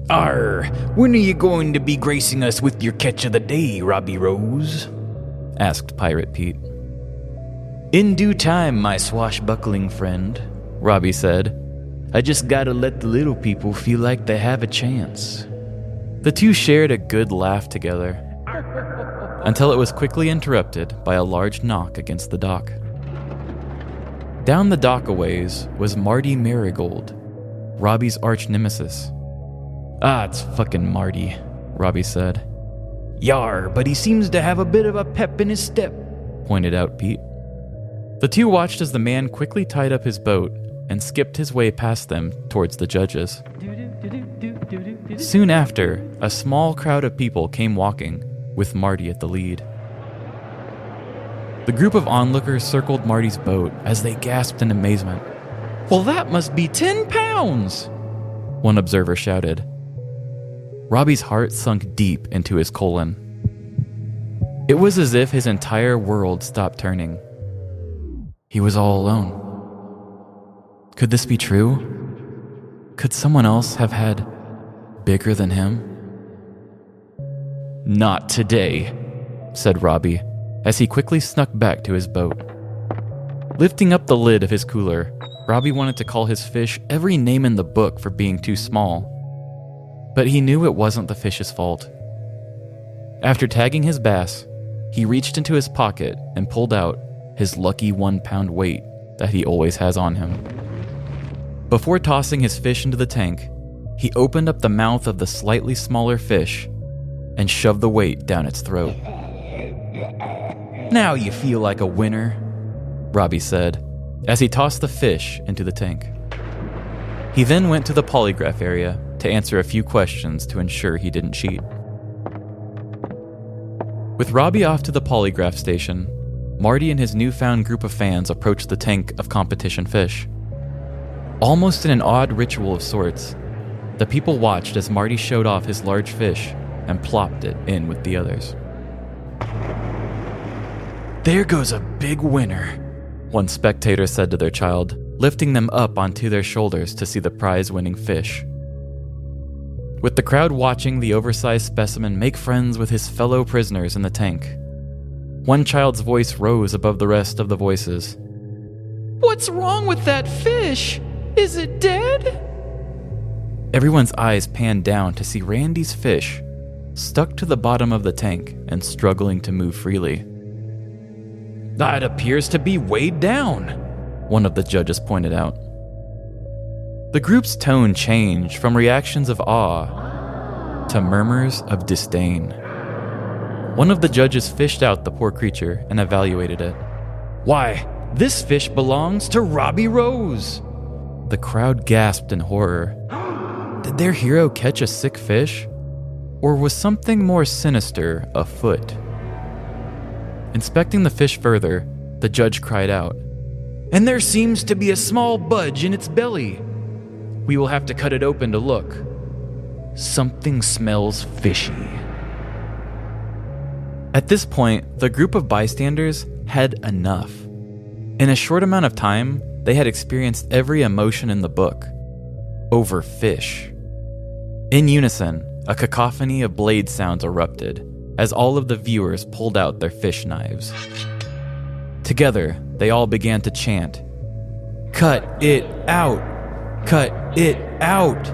Arr, when are you going to be gracing us with your catch of the day, Robbie Rose? Asked Pirate Pete. In due time, my swashbuckling friend, Robbie said. I just gotta let the little people feel like they have a chance. The two shared a good laugh together, until it was quickly interrupted by a large knock against the dock. Down the dock a ways was Marty Marigold, Robbie's arch nemesis. Ah, it's fucking Marty, Robbie said. Yar, but he seems to have a bit of a pep in his step, pointed out Pete. The two watched as the man quickly tied up his boat and skipped his way past them towards the judges. Soon after, a small crowd of people came walking, with Marty at the lead. The group of onlookers circled Marty's boat as they gasped in amazement. Well, that must be 10 pounds, one observer shouted. Robbie's heart sunk deep into his colon. It was as if his entire world stopped turning. He was all alone. Could this be true? Could someone else have had bigger than him? Not today, said Robbie, as he quickly snuck back to his boat. Lifting up the lid of his cooler, Robbie wanted to call his fish every name in the book for being too small. But he knew it wasn't the fish's fault. After tagging his bass, he reached into his pocket and pulled out his lucky 1-pound weight that he always has on him. Before tossing his fish into the tank, he opened up the mouth of the slightly smaller fish and shoved the weight down its throat. Now you feel like a winner, Robbie said, as he tossed the fish into the tank. He then went to the polygraph area to answer a few questions to ensure he didn't cheat. With Robbie off to the polygraph station, Marty and his newfound group of fans approached the tank of competition fish. Almost in an odd ritual of sorts, the people watched as Marty showed off his large fish and plopped it in with the others. There goes a big winner, one spectator said to their child, lifting them up onto their shoulders to see the prize-winning fish. With the crowd watching the oversized specimen make friends with his fellow prisoners in the tank, one child's voice rose above the rest of the voices. What's wrong with that fish? Is it dead? Everyone's eyes panned down to see Randy's fish stuck to the bottom of the tank and struggling to move freely. It appears to be weighed down, one of the judges pointed out. The group's tone changed from reactions of awe to murmurs of disdain. One of the judges fished out the poor creature and evaluated it. Why, this fish belongs to Robbie Rose. The crowd gasped in horror. Did their hero catch a sick fish? Or was something more sinister afoot? Inspecting the fish further, the judge cried out, And there seems to be a small budge in its belly. We will have to cut it open to look. Something smells fishy. At this point, the group of bystanders had enough. In a short amount of time, they had experienced every emotion in the book. Over fish. In unison, a cacophony of blade sounds erupted as all of the viewers pulled out their fish knives. Together, they all began to chant, "Cut it out! Cut it out!"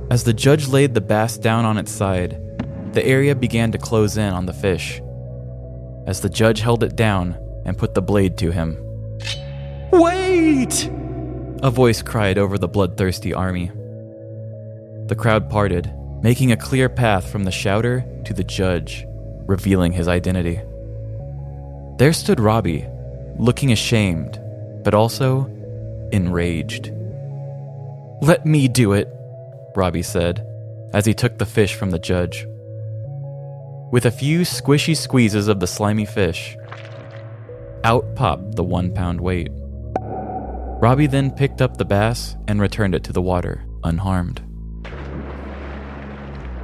As the judge laid the bass down on its side, the area began to close in on the fish. As the judge held it down and put the blade to him. "Wait!" a voice cried over the bloodthirsty army. The crowd parted, making a clear path from the shouter to the judge, revealing his identity. There stood Robbie, looking ashamed, but also enraged. "Let me do it," Robbie said, as he took the fish from the judge. With a few squishy squeezes of the slimy fish, out popped the 1 pound weight. Robbie then picked up the bass and returned it to the water, unharmed.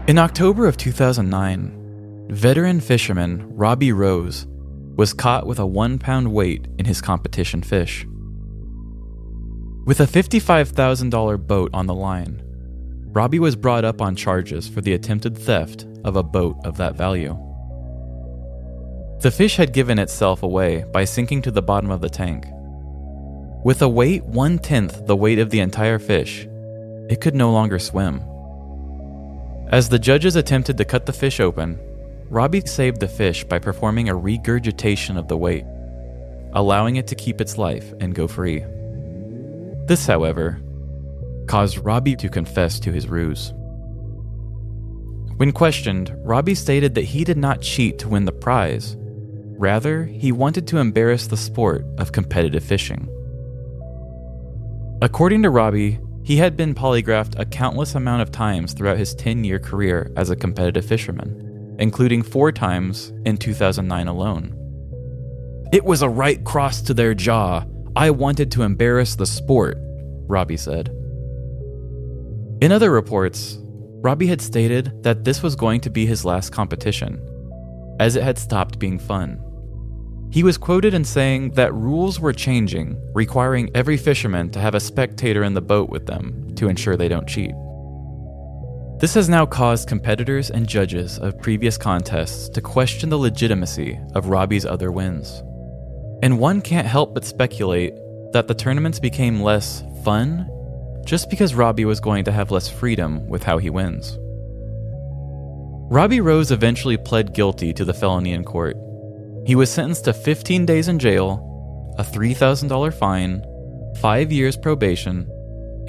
In October of 2009, veteran fisherman Robbie Rose was caught with a 1 pound weight in his competition fish. With a $55,000 boat on the line, Robbie was brought up on charges for the attempted theft of a boat of that value. The fish had given itself away by sinking to the bottom of the tank. With a weight 1/10 the weight of the entire fish, it could no longer swim. As the judges attempted to cut the fish open, Robbie saved the fish by performing a regurgitation of the weight, allowing it to keep its life and go free. This, however, caused Robbie to confess to his ruse. When questioned, Robbie stated that he did not cheat to win the prize. Rather, he wanted to embarrass the sport of competitive fishing. According to Robbie, he had been polygraphed a countless amount of times throughout his 10-year career as a competitive fisherman, including 4 times in 2009 alone. "It was a right cross to their jaw. I wanted to embarrass the sport," Robbie said. In other reports, Robbie had stated that this was going to be his last competition, as it had stopped being fun. He was quoted in saying that rules were changing, requiring every fisherman to have a spectator in the boat with them to ensure they don't cheat. This has now caused competitors and judges of previous contests to question the legitimacy of Robbie's other wins. And one can't help but speculate that the tournaments became less fun just because Robbie was going to have less freedom with how he wins. Robbie Rose eventually pled guilty to the felony in court. He was sentenced to 15 days in jail, a $3,000 fine, 5 years probation,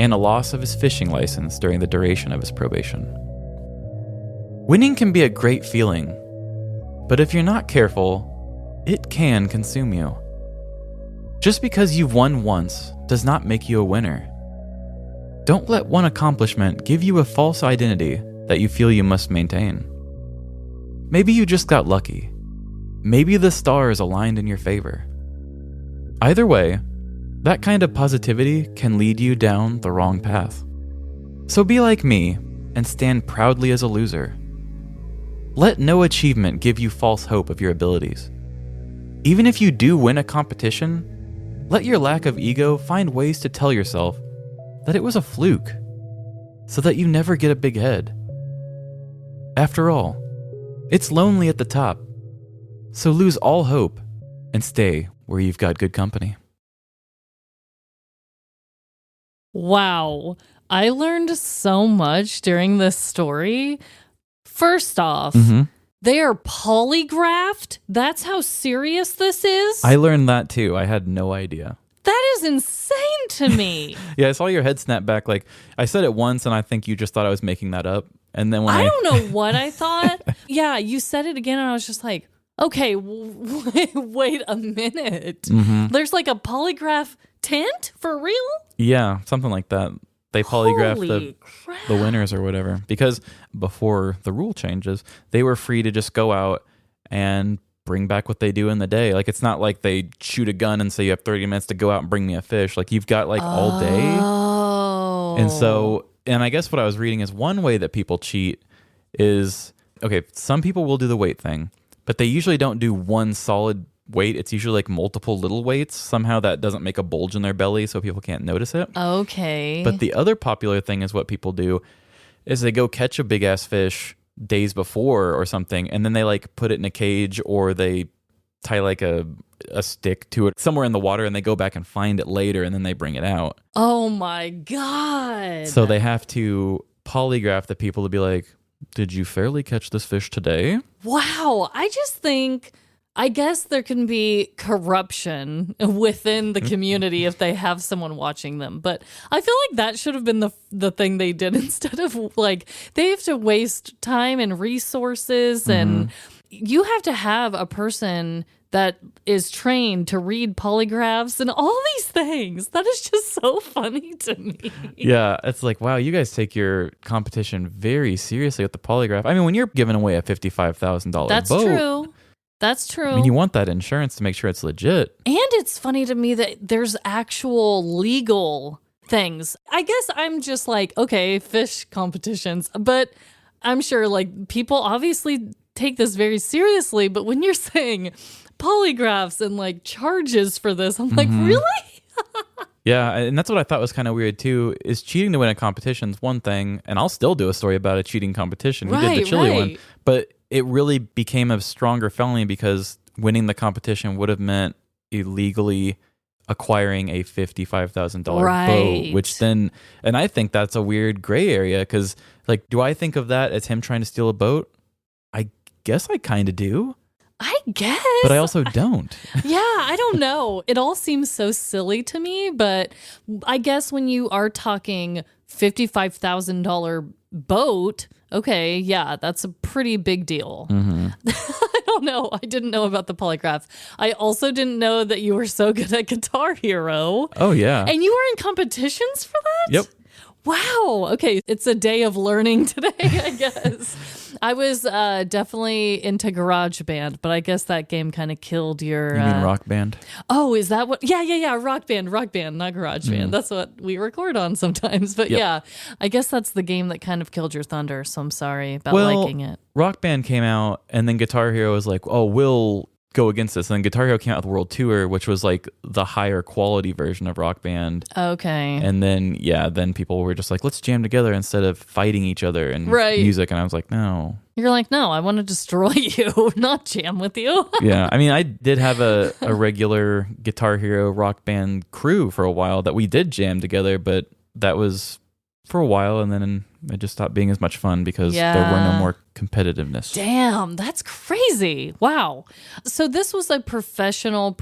and a loss of his fishing license during the duration of his probation. Winning can be a great feeling, but if you're not careful, it can consume you. Just because you've won once does not make you a winner. Don't let one accomplishment give you a false identity that you feel you must maintain. Maybe you just got lucky. Maybe the stars aligned in your favor. Either way, that kind of positivity can lead you down the wrong path. So be like me and stand proudly as a loser. Let no achievement give you false hope of your abilities. Even if you do win a competition, let your lack of ego find ways to tell yourself that it was a fluke, so that you never get a big head. After all, it's lonely at the top, so lose all hope and stay where you've got good company. Wow. I learned so much during this story. First off, they are polygraphed? That's how serious this is? I learned that too. I had no idea. That is insane to me. Yeah, I saw your head snap back. Like, I said it once and I think you just thought I was making that up. And then when I don't know what I thought. Yeah, you said it again and I was just like, okay, wait a minute. There's like a polygraph tent for real? Yeah, something like that. They polygraph the crap. winners or whatever. Because before the rule changes, they were free to just go out and bring back what they do in the day. Like, it's not like they shoot a gun and say you have 30 minutes to go out and bring me a fish. Like, you've got like all day. Oh. And so, and I guess what I was reading is one way that people cheat is, okay, some people will do the weight thing, but they usually don't do one solid weight. It's usually like multiple little weights. Somehow that doesn't make a bulge in their belly so people can't notice it. Okay. But the other popular thing is what people do is they go catch a big ass fish days before or something, and then they like put it in a cage or they tie like a stick to it somewhere in the water and they go back and find it later and then they bring it out. Oh my God. So they have to polygraph the people to be like, did you fairly catch this fish today? Wow. I guess there can be corruption within the community if they have someone watching them. But I feel like that should have been the thing they did instead of like, they have to waste time and resources and you have to have a person that is trained to read polygraphs and all these things. That is just so funny to me. Yeah, it's like, wow, you guys take your competition very seriously with the polygraph. I mean, when you're giving away a $55,000 That's boat, true. That's true. I mean, you want that insurance to make sure it's legit. And it's funny to me that there's actual legal things. I guess I'm just like, okay, fish competitions, but I'm sure like people obviously take this very seriously. But when you're saying polygraphs and like charges for this, I'm like, really? Yeah, and that's what I thought was kind of weird too, is cheating to win a competition's one thing, and I'll still do a story about a cheating competition. We did the chili one, but it really became a stronger felony because winning the competition would have meant illegally acquiring a $55,000 boat, which then, and I think that's a weird gray area because, like, do I think of that as him trying to steal a boat? I guess I kind of do. I guess. But I also don't. Yeah, I don't know. It all seems so silly to me, but I guess when you are talking $55,000 boat, okay, yeah, that's a pretty big deal. I don't know. I didn't know about the polygraph. I also didn't know that you were so good at Guitar Hero. Oh, yeah. And you were in competitions for that? Yep. Wow. Okay. It's a day of learning today, I guess. I was definitely into GarageBand, but I guess that game kind of killed your... You mean Rock Band? Oh, is that what... Yeah. Rock Band, not GarageBand. That's what we record on sometimes. But yeah, I guess that's the game that kind of killed your thunder, so I'm sorry about liking it. Rock Band came out, and then Guitar Hero was like, oh, we'll go against this. And then Guitar Hero came out with World Tour, which was like the higher quality version of Rock Band. Okay. And then, then people were just like, let's jam together instead of fighting each other and music. And I was like, no. You're like, no, I want to destroy you, not jam with you. Yeah. I mean, I did have a regular Guitar Hero Rock Band crew for a while that we did jam together, but that was for a while. And then it just stopped being as much fun because there were no more competitiveness. Damn, that's crazy. Wow. So this was a professional,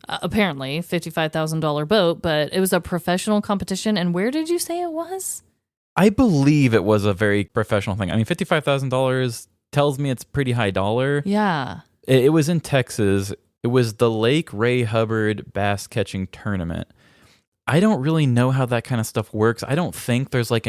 apparently $55,000 boat, but it was a professional competition. And where did you say it was? I believe it was a very professional thing. I mean, $55,000 tells me it's pretty high dollar. Yeah. It was in Texas. It was the Lake Ray Hubbard Bass Catching Tournament. I don't really know how that kind of stuff works. I don't think there's like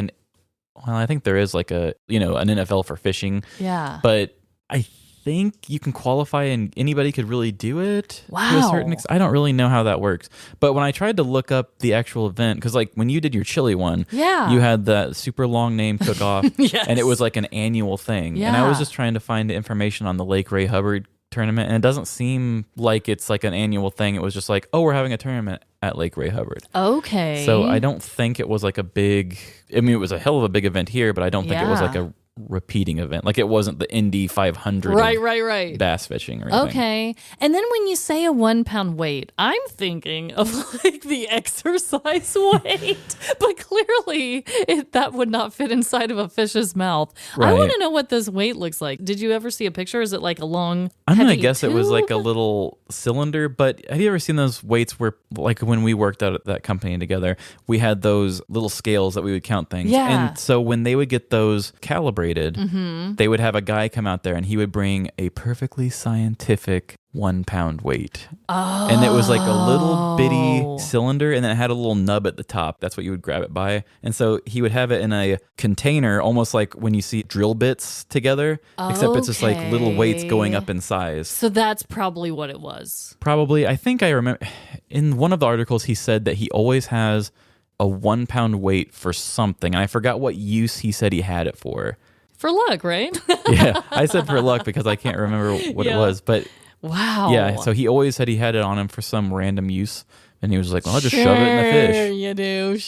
I think there is like an NFL for fishing. Yeah. But I think you can qualify and anybody could really do it. Wow. To a certain extent. I don't really know how that works. But when I tried to look up the actual event, because like when you did your chili one, you had that super long name cook-off, and it was like an annual thing. Yeah. And I was just trying to find information on the Lake Ray Hubbard tournament, and it doesn't seem like it's like an annual thing. It was just like, oh, we're having a tournament at Lake Ray Hubbard. Okay. So I don't think it was like it was a hell of a big event here, but I don't think it was like a repeating event. Like it wasn't the Indy 500 right bass fishing or anything. Okay. And then when you say a 1 pound weight, I'm thinking of like the exercise weight, but clearly that would not fit inside of a fish's mouth. I want to know what this weight looks like. Did you ever see a picture? Is it like a long I'm going to heavy guess tube? it was like a little cylinder, but have you ever seen those weights where like when we worked out at that company together, we had those little scales that we would count things. Yeah. And so when they would get those calibrated, they would have a guy come out there and he would bring a perfectly scientific 1 pound weight. Oh. And it was like a little bitty cylinder, and then it had a little nub at the top. That's what you would grab it by. And so he would have it in a container, almost like when you see drill bits together, except it's just like little weights going up in size. So that's probably what it was. Probably. I think I remember in one of the articles he said that he always has a 1 pound weight for something. And I forgot what use he said he had it for. For luck, right? Yeah, I said for luck because I can't remember what it was. But wow. Yeah, so he always said he had it on him for some random use. And he was like, well, I'll just shove it in the fish. Sure you do.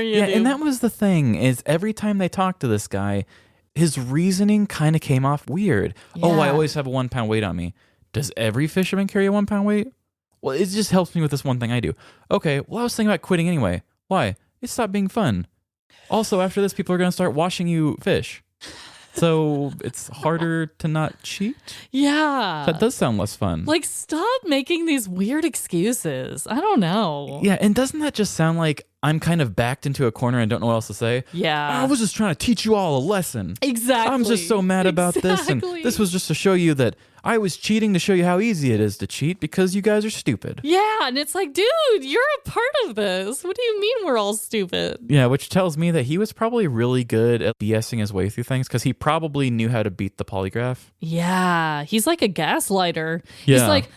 Yeah, and that was the thing, is every time they talked to this guy, his reasoning kind of came off weird. Yeah. Oh, I always have a 1 pound weight on me. Does every fisherman carry a 1 pound weight? Well, it just helps me with this one thing I do. Okay, well, I was thinking about quitting anyway. Why? It stopped being fun. Also, after this, people are going to start washing you fish. So it's harder to not cheat? Yeah. That does sound less fun. Like, stop making these weird excuses. I don't know. Yeah, and doesn't that just sound like I'm kind of backed into a corner and don't know what else to say. Yeah. I was just trying to teach you all a lesson. Exactly. I'm just so mad about this. And this was just to show you that I was cheating to show you how easy it is to cheat because you guys are stupid. Yeah, and it's like, dude, you're a part of this. What do you mean we're all stupid? Yeah, which tells me that he was probably really good at BSing his way through things because he probably knew how to beat the polygraph. Yeah, he's like a gaslighter. Yeah. He's like,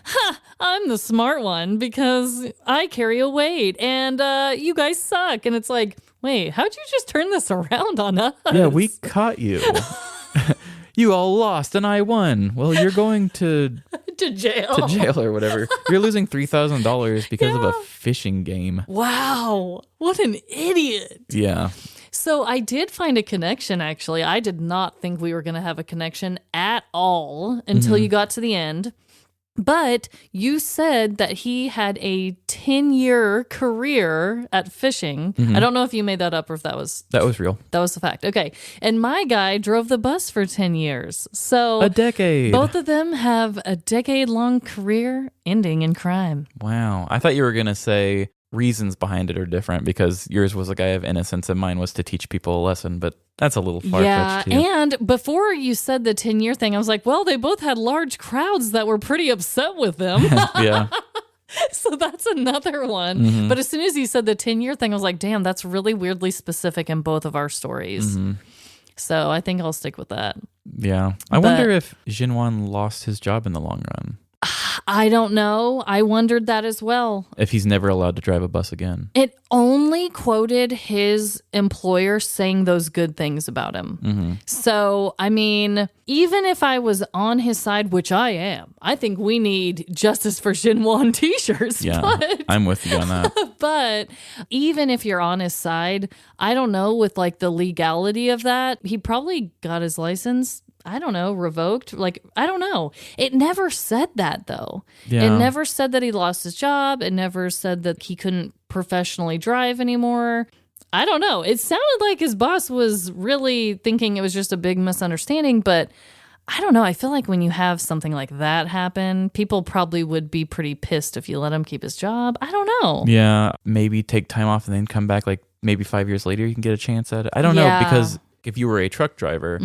I'm the smart one because I carry a weight and you guys suck. And it's like, wait, how'd you just turn this around on us? Yeah, we caught you. You all lost and I won. Well, you're going to jail or whatever. You're losing $3,000 because of a fishing game. Wow, what an idiot. Yeah. So I did find a connection, actually. I did not think we were going to have a connection at all until you got to the end. But you said that he had a 10-year career at fishing. I don't know if you made that up or if that was real. That was the fact. Okay. And my guy drove the bus for 10 years. So a decade. Both of them have a decade-long career ending in crime. Wow. I thought you were going to say reasons behind it are different because yours was a guy of innocence and mine was to teach people a lesson, but that's a little far-fetched too. And before you said the 10-year thing, I was like, well, they both had large crowds that were pretty upset with them. Yeah. So that's another one. But as soon as you said the 10-year thing, I was like, damn, that's really weirdly specific in both of our stories. So I think I'll stick with that. Yeah. I wonder if Jinwan lost his job in the long run. I don't know. I wondered that as well. If he's never allowed to drive a bus again. It only quoted his employer saying those good things about him. So, I mean, even if I was on his side, which I am, I think we need justice for Xinhuan t-shirts. Yeah, but, I'm with you on that. But even if you're on his side, I don't know with like the legality of that. He probably got his license, I don't know, revoked. Like, I don't know. It never said that, though. Yeah. It never said that he lost his job. It never said that he couldn't professionally drive anymore. I don't know. It sounded like his boss was really thinking it was just a big misunderstanding, but I don't know. I feel like when you have something like that happen, people probably would be pretty pissed if you let him keep his job. I don't know. Yeah, maybe take time off and then come back like maybe 5 years later you can get a chance at it. I don't know because if you were a truck driver,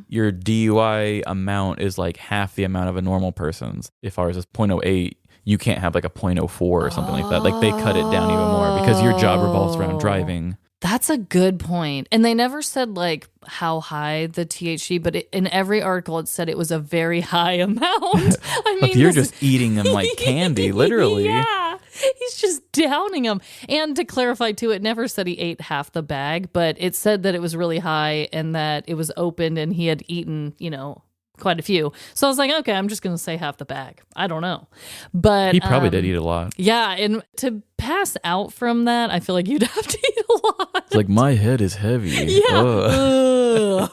your DUI amount is like half the amount of a normal person's. If ours is 0.08, you can't have like a 0.04 or something like that. Like they cut it down even more because your job revolves around driving. That's a good point. And they never said like how high the THC, but in every article it said it was a very high amount. I mean, if you're just eating them like candy, literally. Yeah. He's just downing them. And to clarify too, it never said he ate half the bag, but it said that it was really high and that it was opened and he had eaten, quite a few. So I was like, okay, I'm just going to say half the bag. I don't know. But he probably did eat a lot. Yeah. And to pass out from that, I feel like you'd have to eat a lot. It's like my head is heavy. Yeah.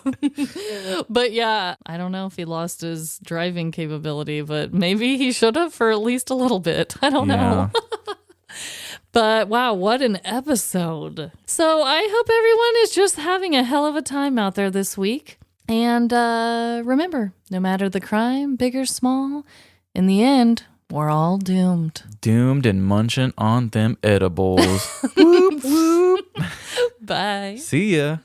But yeah, I don't know if he lost his driving capability, but maybe he should have for at least a little bit. I don't know. But wow, what an episode. So I hope everyone is just having a hell of a time out there this week. And remember, no matter the crime, big or small, in the end, we're all doomed. Doomed and munching on them edibles. Whoop, whoop. Bye. See ya.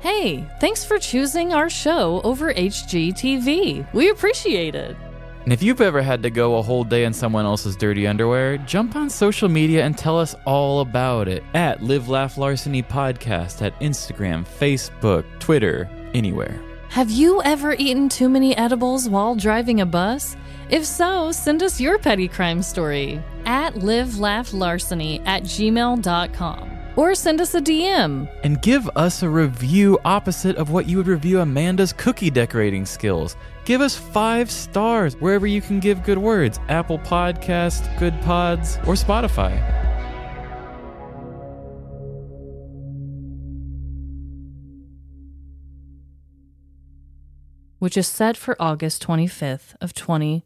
Hey, thanks for choosing our show over HGTV. We appreciate it. And if you've ever had to go a whole day in someone else's dirty underwear, jump on social media and tell us all about it at Live Laugh Larceny Podcast at Instagram, Facebook, Twitter, anywhere. Have you ever eaten too many edibles while driving a bus? If so, send us your petty crime story at livelaughlarceny@gmail.com or send us a DM. And give us a review opposite of what you would review Amanda's cookie decorating skills. Give us 5 stars wherever you can give good words. Apple Podcast, Good Pods, or Spotify. Which is set for August 25th of 2020.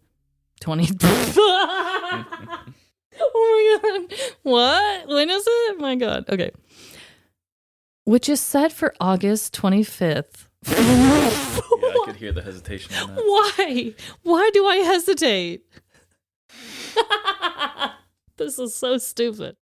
Oh my God. What? When is it? My God. Okay. Which is set for August 25th. Yeah, I could hear the hesitation on that. Why? Why do I hesitate? This is so stupid.